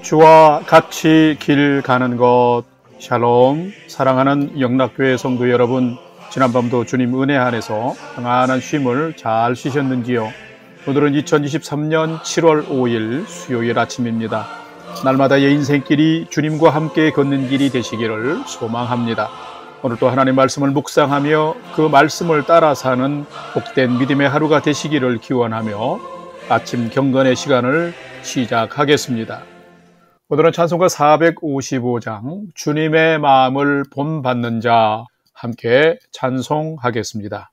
주와 같이 길 가는 것. 샬롬. 사랑하는 영락교회 성도 여러분, 지난밤도 주님 은혜 안에서 평안한 쉼을 잘 쉬셨는지요? 오늘은 2023년 7월 5일 수요일 아침입니다. 날마다의 인생길이 주님과 함께 걷는 길이 되시기를 소망합니다. 오늘도 하나님 말씀을 묵상하며 그 말씀을 따라 사는 복된 믿음의 하루가 되시기를 기원하며 아침 경건의 시간을 시작하겠습니다. 오늘은 찬송가 455장 주님의 마음을 본받는 자, 함께 찬송하겠습니다.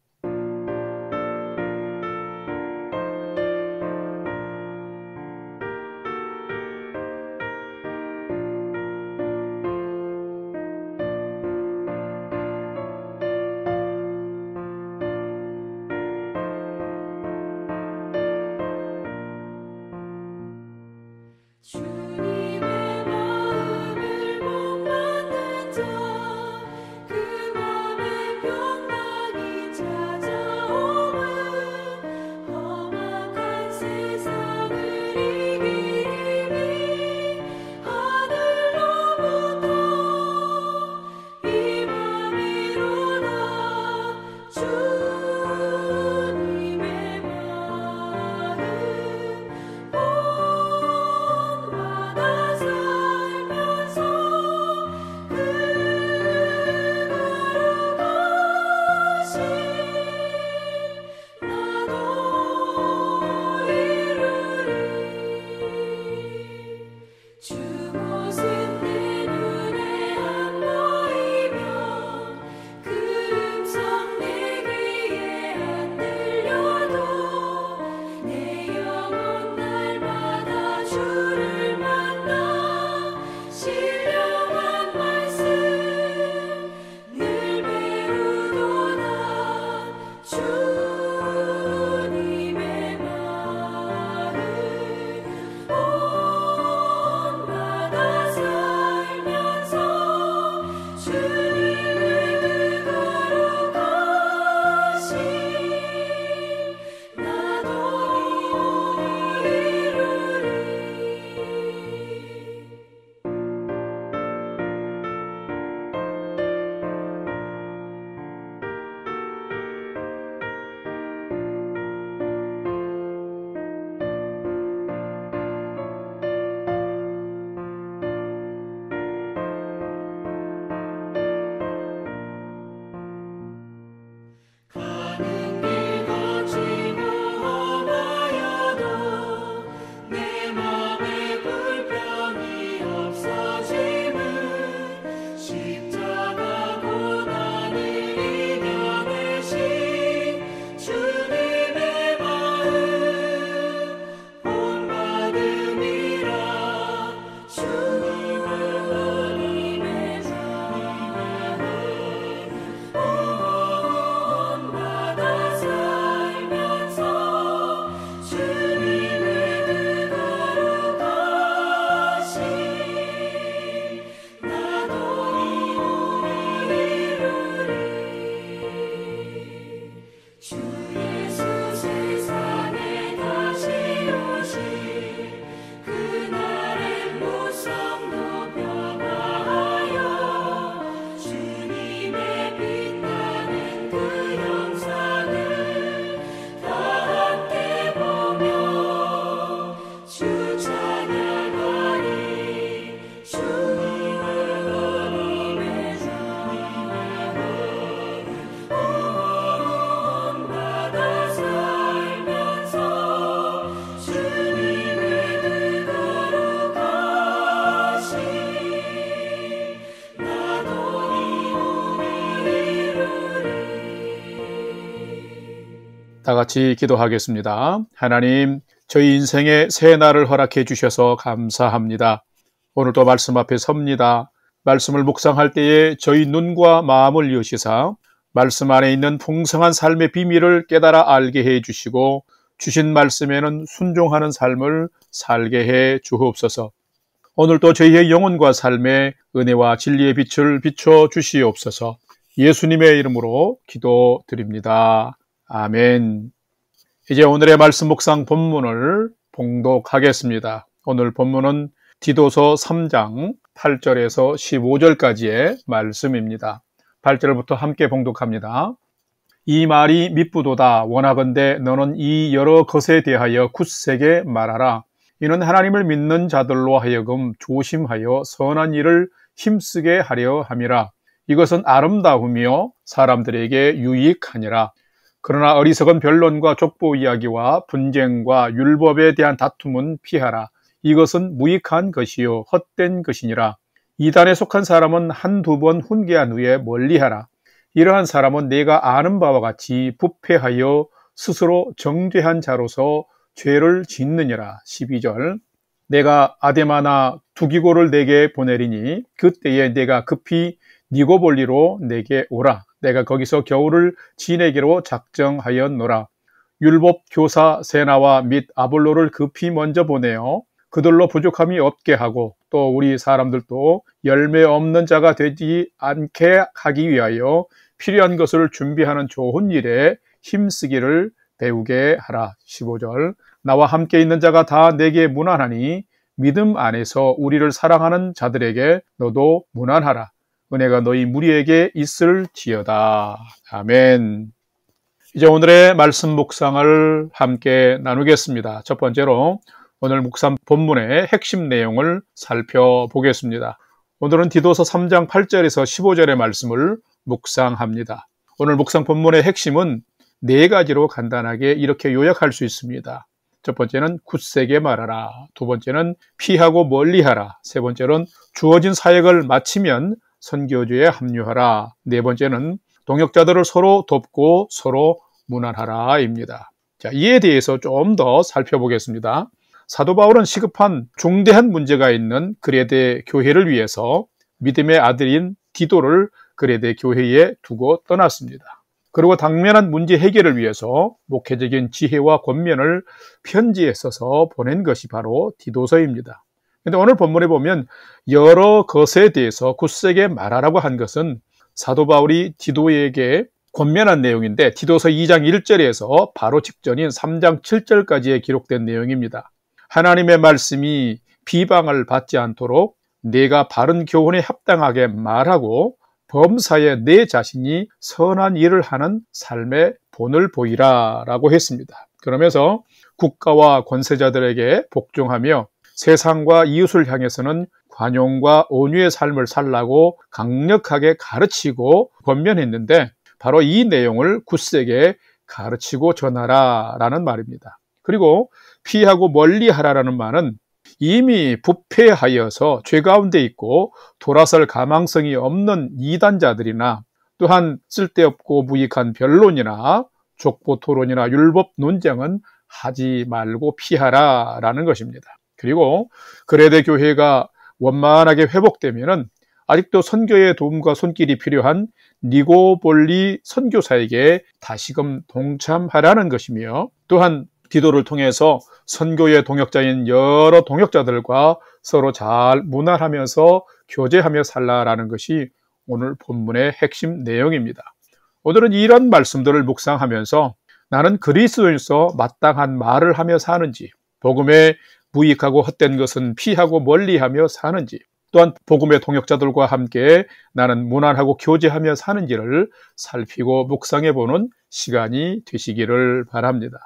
다 같이 기도하겠습니다. 하나님, 저희 인생에 새 날을 허락해 주셔서 감사합니다. 오늘도 말씀 앞에 섭니다. 말씀을 묵상할 때에 저희 눈과 마음을 여시사 말씀 안에 있는 풍성한 삶의 비밀을 깨달아 알게 해 주시고 주신 말씀에는 순종하는 삶을 살게 해 주옵소서. 오늘도 저희의 영혼과 삶에 은혜와 진리의 빛을 비춰 주시옵소서. 예수님의 이름으로 기도드립니다. 아멘. 이제 오늘의 말씀 묵상 본문을 봉독하겠습니다. 오늘 본문은 디도서 3장 8절에서 15절까지의 말씀입니다. 8절부터 함께 봉독합니다. 이 말이 미쁘도다. 원하건대 너는 이 여러 것에 대하여 굳세게 말하라. 이는 하나님을 믿는 자들로 하여금 조심하여 선한 일을 힘쓰게 하려 함이라. 이것은 아름다우며 사람들에게 유익하니라. 그러나 어리석은 변론과 족보 이야기와 분쟁과 율법에 대한 다툼은 피하라. 이것은 무익한 것이요 헛된 것이니라. 이단에 속한 사람은 한두 번 훈계한 후에 멀리하라. 이러한 사람은 내가 아는 바와 같이 부패하여 스스로 정죄한 자로서 죄를 짓느니라. 12절 내가 아데마나 두기고를 내게 보내리니 그때에 내가 급히 니고볼리로 내게 오라. 내가 거기서 겨울을 지내기로 작정하였노라. 율법 교사 세나와 및 아볼로를 급히 먼저 보내어 그들로 부족함이 없게 하고 또 우리 사람들도 열매 없는 자가 되지 않게 하기 위하여 필요한 것을 준비하는 좋은 일에 힘쓰기를 배우게 하라. 15절 나와 함께 있는 자가 다 내게 무난하니 믿음 안에서 우리를 사랑하는 자들에게 너도 무난하라. 은혜가 너희 무리에게 있을지어다. 아멘. 이제 오늘의 말씀 묵상을 함께 나누겠습니다. 첫 번째로 오늘 묵상 본문의 핵심 내용을 살펴보겠습니다. 오늘은 디도서 3장 8절에서 15절의 말씀을 묵상합니다. 오늘 묵상 본문의 핵심은 네 가지로 간단하게 이렇게 요약할 수 있습니다. 첫 번째는 굳세게 말하라. 두 번째는 피하고 멀리하라. 세 번째는 주어진 사역을 마치면 선교주에 합류하라. 네 번째는 동역자들을 서로 돕고 서로 무난하라입니다. 자, 이에 대해서 좀 더 살펴보겠습니다. 사도 바울은 시급한 중대한 문제가 있는 그레데 교회를 위해서 믿음의 아들인 디도를 그레데 교회에 두고 떠났습니다. 그리고 당면한 문제 해결을 위해서 목회적인 지혜와 권면을 편지에 써서 보낸 것이 바로 디도서입니다. 그런데 오늘 본문에 보면 여러 것에 대해서 굳세게 말하라고 한 것은 사도 바울이 디도에게 권면한 내용인데 디도서 2장 1절에서 바로 직전인 3장 7절까지에 기록된 내용입니다. 하나님의 말씀이 비방을 받지 않도록 내가 바른 교훈에 합당하게 말하고 범사에 내 자신이 선한 일을 하는 삶의 본을 보이라 라고 했습니다. 그러면서 국가와 권세자들에게 복종하며 세상과 이웃을 향해서는 관용과 온유의 삶을 살라고 강력하게 가르치고 권면했는데 바로 이 내용을 굳세게 가르치고 전하라 라는 말입니다. 그리고 피하고 멀리하라라는 말은 이미 부패하여서 죄 가운데 있고 돌아설 가망성이 없는 이단자들이나 또한 쓸데없고 무익한 변론이나 족보 토론이나 율법 논쟁은 하지 말고 피하라라는 것입니다. 그리고 그레데 교회가 원만하게 회복되면은 아직도 선교의 도움과 손길이 필요한 니고볼리 선교사에게 다시금 동참하라는 것이며 또한 디도를 통해서 선교의 동역자인 여러 동역자들과 서로 잘 문화하면서 교제하며 살라라는 것이 오늘 본문의 핵심 내용입니다. 오늘은 이런 말씀들을 묵상하면서 나는 그리스도인으로서 마땅한 말을 하며 사는지, 복음에 무익하고 헛된 것은 피하고 멀리하며 사는지, 또한 복음의 동역자들과 함께 나는 무난하고 교제하며 사는지를 살피고 묵상해보는 시간이 되시기를 바랍니다.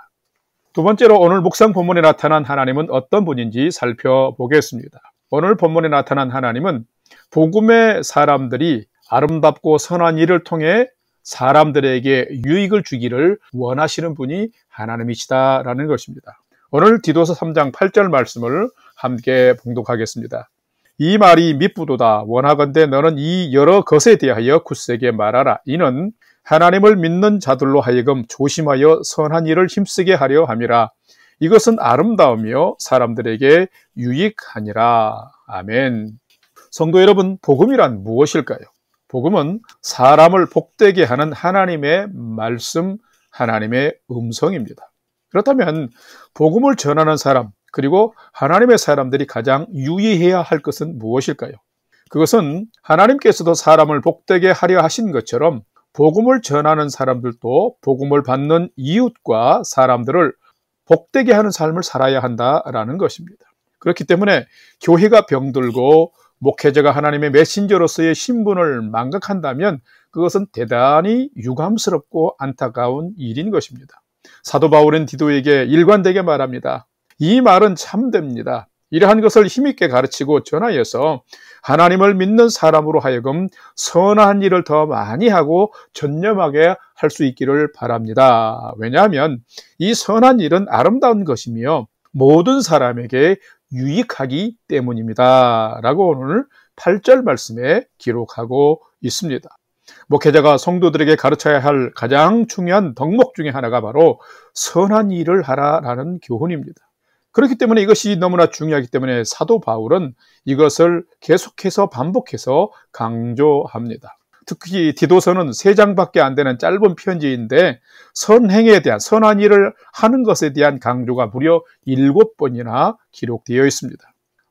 두 번째로 오늘 묵상 본문에 나타난 하나님은 어떤 분인지 살펴보겠습니다. 오늘 본문에 나타난 하나님은 복음의 사람들이 아름답고 선한 일을 통해 사람들에게 유익을 주기를 원하시는 분이 하나님이시다라는 것입니다. 오늘 디도서 3장 8절 말씀을 함께 봉독하겠습니다. 이 말이 미쁘도다. 원하건대 너는 이 여러 것에 대하여 굳세게 말하라. 이는 하나님을 믿는 자들로 하여금 조심하여 선한 일을 힘쓰게 하려 함이라. 이것은 아름다우며 사람들에게 유익하니라. 아멘. 성도 여러분, 복음이란 무엇일까요? 복음은 사람을 복되게 하는 하나님의 말씀, 하나님의 음성입니다. 그렇다면 복음을 전하는 사람, 그리고 하나님의 사람들이 가장 유의해야 할 것은 무엇일까요? 그것은 하나님께서도 사람을 복되게 하려 하신 것처럼 복음을 전하는 사람들도 복음을 받는 이웃과 사람들을 복되게 하는 삶을 살아야 한다라는 것입니다. 그렇기 때문에 교회가 병들고 목회자가 하나님의 메신저로서의 신분을 망각한다면 그것은 대단히 유감스럽고 안타까운 일인 것입니다. 사도 바울은 디도에게 일관되게 말합니다. 이 말은 참됩니다. 이러한 것을 힘있게 가르치고 전하여서 하나님을 믿는 사람으로 하여금 선한 일을 더 많이 하고 전념하게 할 수 있기를 바랍니다. 왜냐하면 이 선한 일은 아름다운 것이며 모든 사람에게 유익하기 때문입니다. 라고 오늘 8절 말씀에 기록하고 있습니다. 목회자가 성도들에게 가르쳐야 할 가장 중요한 덕목 중에 하나가 바로 선한 일을 하라라는 교훈입니다. 그렇기 때문에 이것이 너무나 중요하기 때문에 사도 바울은 이것을 계속해서 반복해서 강조합니다. 특히 디도서는 3장밖에 안 되는 짧은 편지인데 선행에 대한 선한 일을 하는 것에 대한 강조가 무려 7번이나 기록되어 있습니다.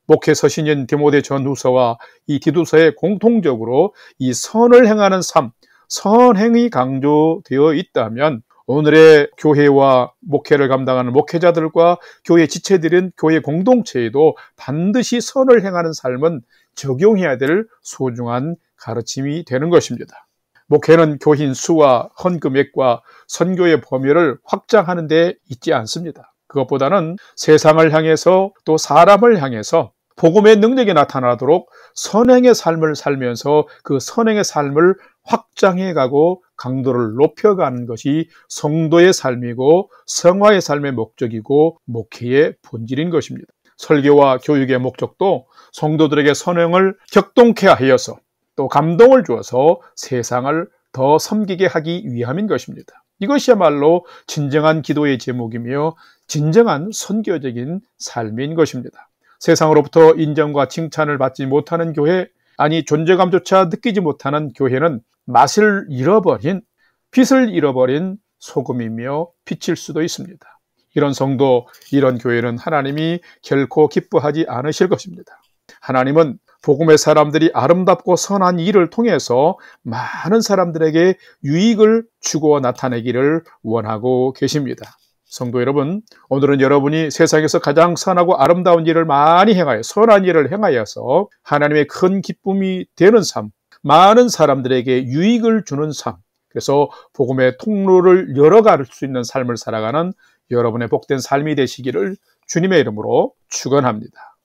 목회 서신인 디모데 전후서와 이 디도서에 공통적으로 이 선을 행하는 삶, 선행이 강조되어 있다면 오늘의 교회와 목회를 감당하는 목회자들과 교회 지체들은 교회 공동체에도 반드시 선을 행하는 삶은 적용해야 될 소중한 가르침이 되는 것입니다. 목회는 교인 수와 헌금액과 선교의 범위를 확장하는 데 있지 않습니다. 그것보다는 세상을 향해서 또 사람을 향해서 복음의 능력이 나타나도록 선행의 삶을 살면서 그 선행의 삶을 확장해가고 강도를 높여가는 것이 성도의 삶이고 성화의 삶의 목적이고 목회의 본질인 것입니다. 설교와 교육의 목적도 성도들에게 선행을 격동케 하여서 또 감동을 주어서 세상을 더 섬기게 하기 위함인 것입니다. 이것이야말로 진정한 기도의 제목이며 진정한 선교적인 삶인 것입니다. 세상으로부터 인정과 칭찬을 받지 못하는 교회, 아니 존재감조차 느끼지 못하는 교회는 맛을 잃어버린, 빛을 잃어버린 소금이며 빛일 수도 있습니다. 이런 성도, 이런 교회는 하나님이 결코 기뻐하지 않으실 것입니다. 하나님은 복음의 사람들이 아름답고 선한 일을 통해서 많은 사람들에게 유익을 주고 나타내기를 원하고 계십니다. 성도 여러분, 오늘은 여러분이 세상에서 가장 선하고 아름다운 일을 많이 행하여 선한 일을 행하여서 하나님의 큰 기쁨이 되는 삶, 많은 사람들에게 유익을 주는 삶, 그래서 복음의 통로를 열어갈 수 있는 삶을 살아가는 여러분의 복된 삶이 되시기를 주님의 이름으로 축원합니다.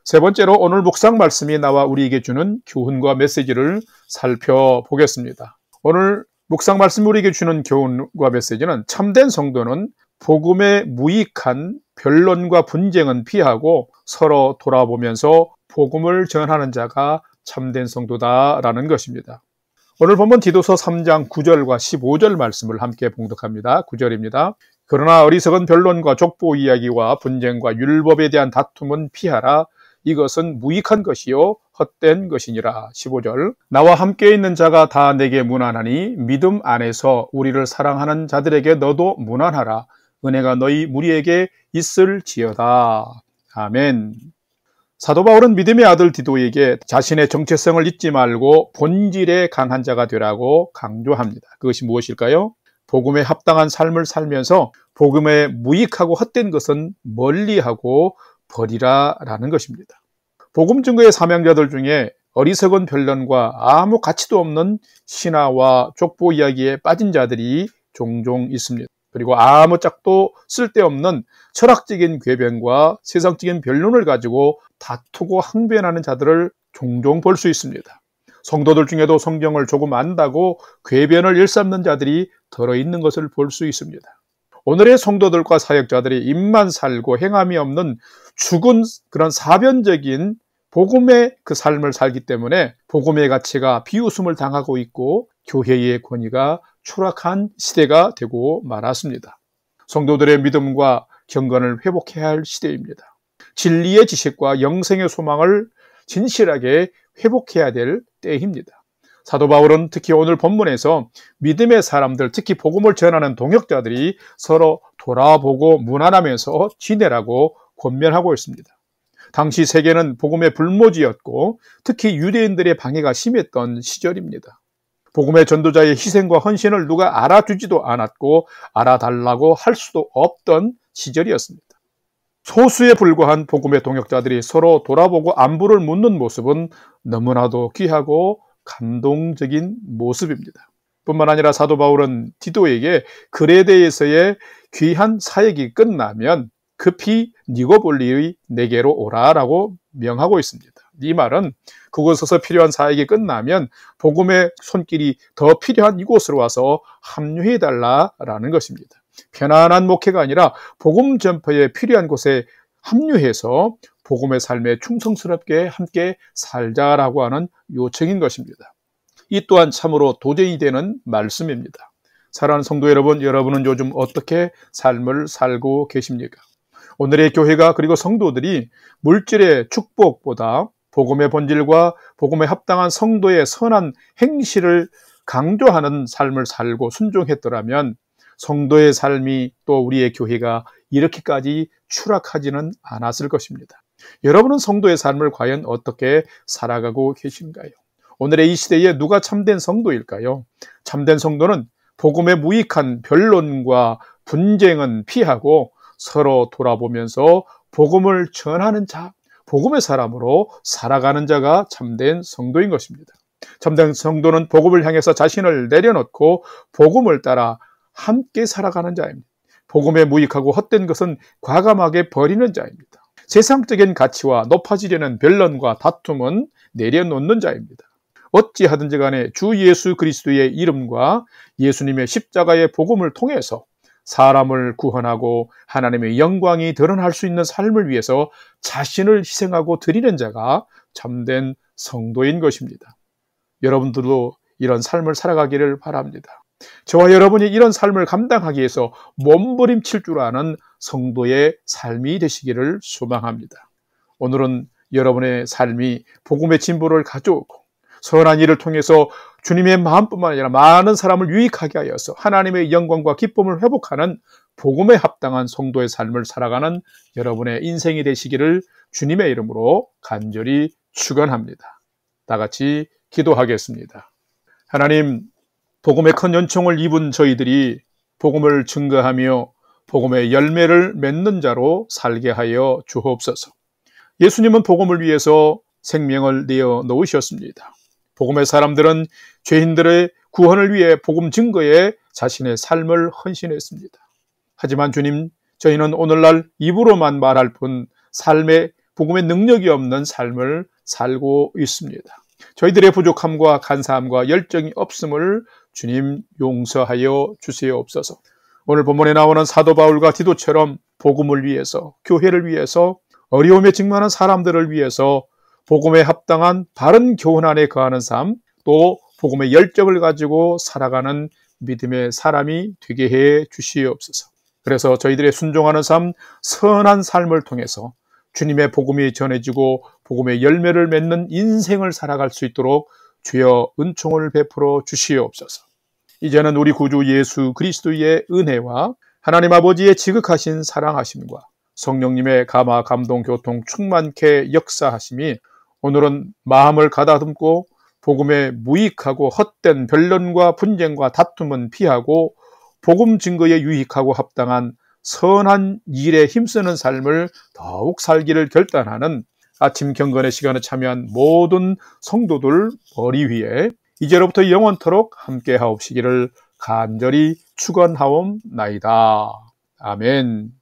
세 번째로 오늘 묵상 말씀이 나와 우리에게 주는 교훈과 메시지를 살펴보겠습니다. 오늘 묵상 말씀이 우리에게 주는 교훈과 메시지는 참된 성도는 복음에 무익한 변론과 분쟁은 피하고 서로 돌아보면서 복음을 전하는 자가 참된 성도다라는 것입니다. 오늘 본문 디도서 3장 9절과 15절 말씀을 함께 봉독합니다. 9절입니다. 그러나 어리석은 변론과 족보 이야기와 분쟁과 율법에 대한 다툼은 피하라. 이것은 무익한 것이요 헛된 것이니라. 15절. 나와 함께 있는 자가 다 내게 무난하니 믿음 안에서 우리를 사랑하는 자들에게 너도 무난하라. 은혜가 너희 무리에게 있을지어다. 아멘. 사도 바울은 믿음의 아들 디도에게 자신의 정체성을 잊지 말고 본질에 강한 자가 되라고 강조합니다. 그것이 무엇일까요? 복음에 합당한 삶을 살면서 복음에 무익하고 헛된 것은 멀리하고 버리라라는 것입니다. 복음 증거의 사명자들 중에 어리석은 변론과 아무 가치도 없는 신화와 족보 이야기에 빠진 자들이 종종 있습니다. 그리고 아무 짝도 쓸데없는 철학적인 궤변과 세상적인 변론을 가지고 다투고 항변하는 자들을 종종 볼 수 있습니다. 성도들 중에도 성경을 조금 안다고 궤변을 일삼는 자들이 들어있는 것을 볼 수 있습니다. 오늘의 성도들과 사역자들이 입만 살고 행함이 없는 죽은 그런 사변적인 복음의 그 삶을 살기 때문에 복음의 가치가 비웃음을 당하고 있고 교회의 권위가 추락한 시대가 되고 말았습니다. 성도들의 믿음과 경건을 회복해야 할 시대입니다. 진리의 지식과 영생의 소망을 진실하게 회복해야 될 때입니다. 사도 바울은 특히 오늘 본문에서 믿음의 사람들, 특히 복음을 전하는 동역자들이 서로 돌아보고 무난하면서 지내라고 권면하고 있습니다. 당시 세계는 복음의 불모지였고 특히 유대인들의 방해가 심했던 시절입니다. 복음의 전도자의 희생과 헌신을 누가 알아주지도 않았고 알아달라고 할 수도 없던 시절이었습니다. 소수에 불과한 복음의 동역자들이 서로 돌아보고 안부를 묻는 모습은 너무나도 귀하고 감동적인 모습입니다. 뿐만 아니라 사도 바울은 디도에게 그레데에서의 귀한 사역이 끝나면 급히 니고볼리의 내게로 오라라고 명하고 있습니다. 이 말은 그곳에서 필요한 사역이 끝나면 복음의 손길이 더 필요한 이곳으로 와서 합류해달라라는 것입니다. 편안한 목회가 아니라 복음 전파에 필요한 곳에 합류해서 복음의 삶에 충성스럽게 함께 살자라고 하는 요청인 것입니다. 이 또한 참으로 도전이 되는 말씀입니다. 사랑하는 성도 여러분, 여러분은 요즘 어떻게 삶을 살고 계십니까? 오늘의 교회가 그리고 성도들이 물질의 축복보다 복음의 본질과 복음에 합당한 성도의 선한 행실을 강조하는 삶을 살고 순종했더라면 성도의 삶이 또 우리의 교회가 이렇게까지 추락하지는 않았을 것입니다. 여러분은 성도의 삶을 과연 어떻게 살아가고 계신가요? 오늘의 이 시대에 누가 참된 성도일까요? 참된 성도는 복음에 무익한 변론과 분쟁은 피하고 서로 돌아보면서 복음을 전하는 자, 복음의 사람으로 살아가는 자가 참된 성도인 것입니다. 참된 성도는 복음을 향해서 자신을 내려놓고 복음을 따라 함께 살아가는 자입니다. 복음에 무익하고 헛된 것은 과감하게 버리는 자입니다. 세상적인 가치와 높아지려는 변론과 다툼은 내려놓는 자입니다. 어찌하든지 간에 주 예수 그리스도의 이름과 예수님의 십자가의 복음을 통해서 사람을 구원하고 하나님의 영광이 드러날 수 있는 삶을 위해서 자신을 희생하고 드리는 자가 참된 성도인 것입니다. 여러분들도 이런 삶을 살아가기를 바랍니다. 저와 여러분이 이런 삶을 감당하기 위해서 몸부림칠 줄 아는 성도의 삶이 되시기를 소망합니다. 오늘은 여러분의 삶이 복음의 진보를 가져오고 선한 일을 통해서 주님의 마음뿐만 아니라 많은 사람을 유익하게 하여서 하나님의 영광과 기쁨을 회복하는 복음에 합당한 성도의 삶을 살아가는 여러분의 인생이 되시기를 주님의 이름으로 간절히 축원합니다. 다 같이 기도하겠습니다. 하나님, 복음의 큰 연총을 입은 저희들이 복음을 증거하며 복음의 열매를 맺는 자로 살게 하여 주옵소서. 예수님은 복음을 위해서 생명을 내어 놓으셨습니다. 복음의 사람들은 죄인들의 구원을 위해 복음 증거에 자신의 삶을 헌신했습니다. 하지만 주님, 저희는 오늘날 입으로만 말할 뿐 삶에 복음의 능력이 없는 삶을 살고 있습니다. 저희들의 부족함과 간사함과 열정이 없음을 주님 용서하여 주시옵소서. 오늘 본문에 나오는 사도 바울과 디도처럼 복음을 위해서, 교회를 위해서, 어려움에 직면한 사람들을 위해서 복음에 합당한 바른 교훈 안에 거하는 삶, 또 복음의 열정을 가지고 살아가는 믿음의 사람이 되게 해 주시옵소서. 그래서 저희들의 순종하는 삶, 선한 삶을 통해서 주님의 복음이 전해지고 복음의 열매를 맺는 인생을 살아갈 수 있도록 주여 은총을 베풀어 주시옵소서. 이제는 우리 구주 예수 그리스도의 은혜와 하나님 아버지의 지극하신 사랑하심과 성령님의 감화, 감동, 교통 충만케 역사하심이 오늘은 마음을 가다듬고 복음에 무익하고 헛된 변론과 분쟁과 다툼은 피하고 복음 증거에 유익하고 합당한 선한 일에 힘쓰는 삶을 더욱 살기를 결단하는 아침 경건의 시간에 참여한 모든 성도들 머리 위에 이제로부터 영원토록 함께 하옵시기를 간절히 축원하옵나이다. 아멘.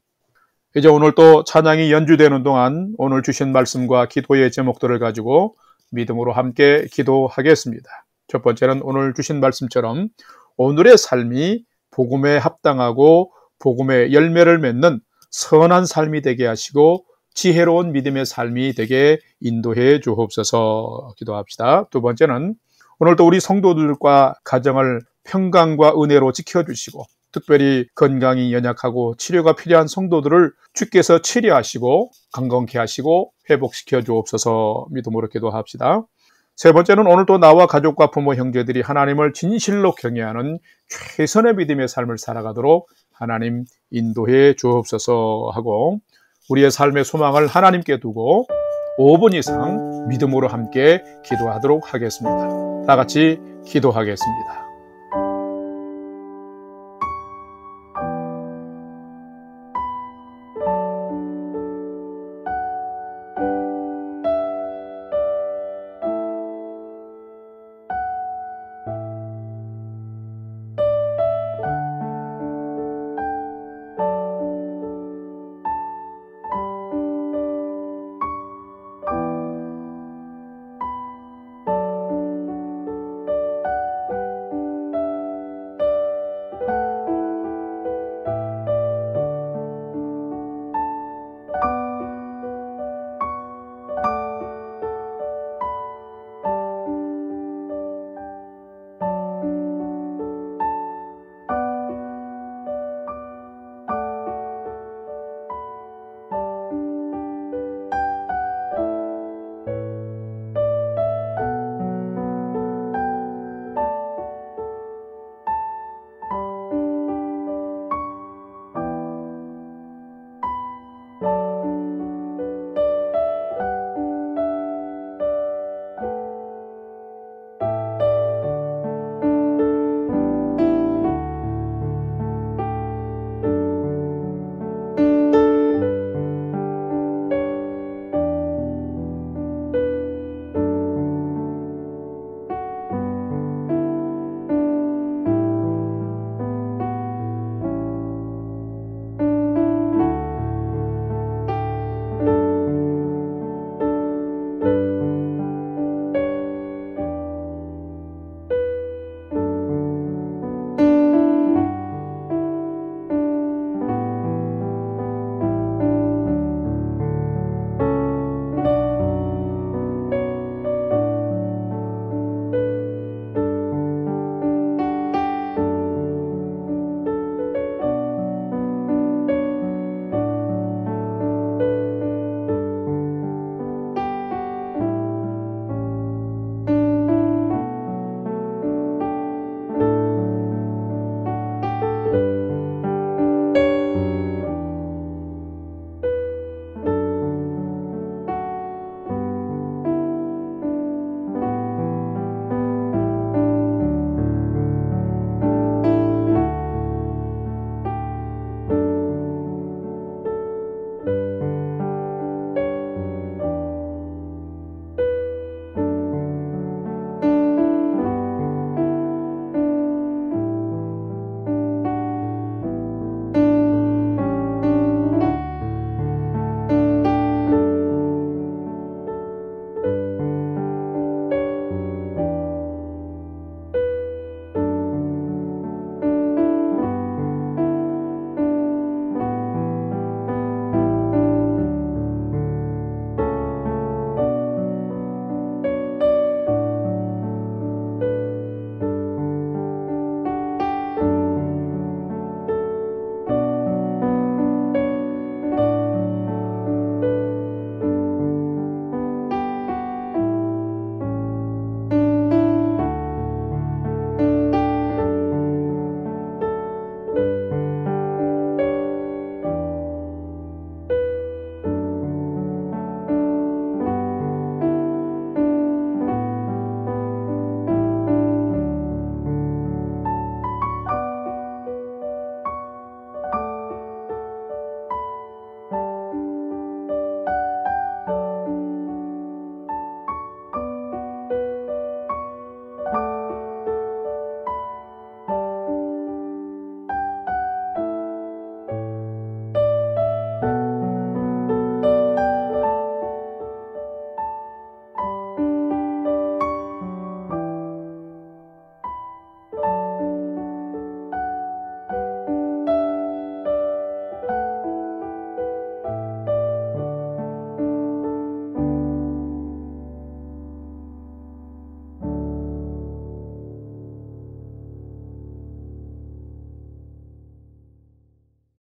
이제 오늘 또 찬양이 연주되는 동안 오늘 주신 말씀과 기도의 제목들을 가지고 믿음으로 함께 기도하겠습니다. 첫 번째는 오늘 주신 말씀처럼 오늘의 삶이 복음에 합당하고 복음의 열매를 맺는 선한 삶이 되게 하시고 지혜로운 믿음의 삶이 되게 인도해 주옵소서. 기도합시다. 두 번째는 오늘도 우리 성도들과 가정을 평강과 은혜로 지켜주시고 특별히 건강이 연약하고 치료가 필요한 성도들을 주께서 치료하시고 강건케 하시고 회복시켜 주옵소서. 믿음으로 기도합시다. 세 번째는 오늘도 나와 가족과 부모 형제들이 하나님을 진실로 경외하는 최선의 믿음의 삶을 살아가도록 하나님 인도해 주옵소서 하고 우리의 삶의 소망을 하나님께 두고 5분 이상 믿음으로 함께 기도하도록 하겠습니다. 다 같이 기도하겠습니다.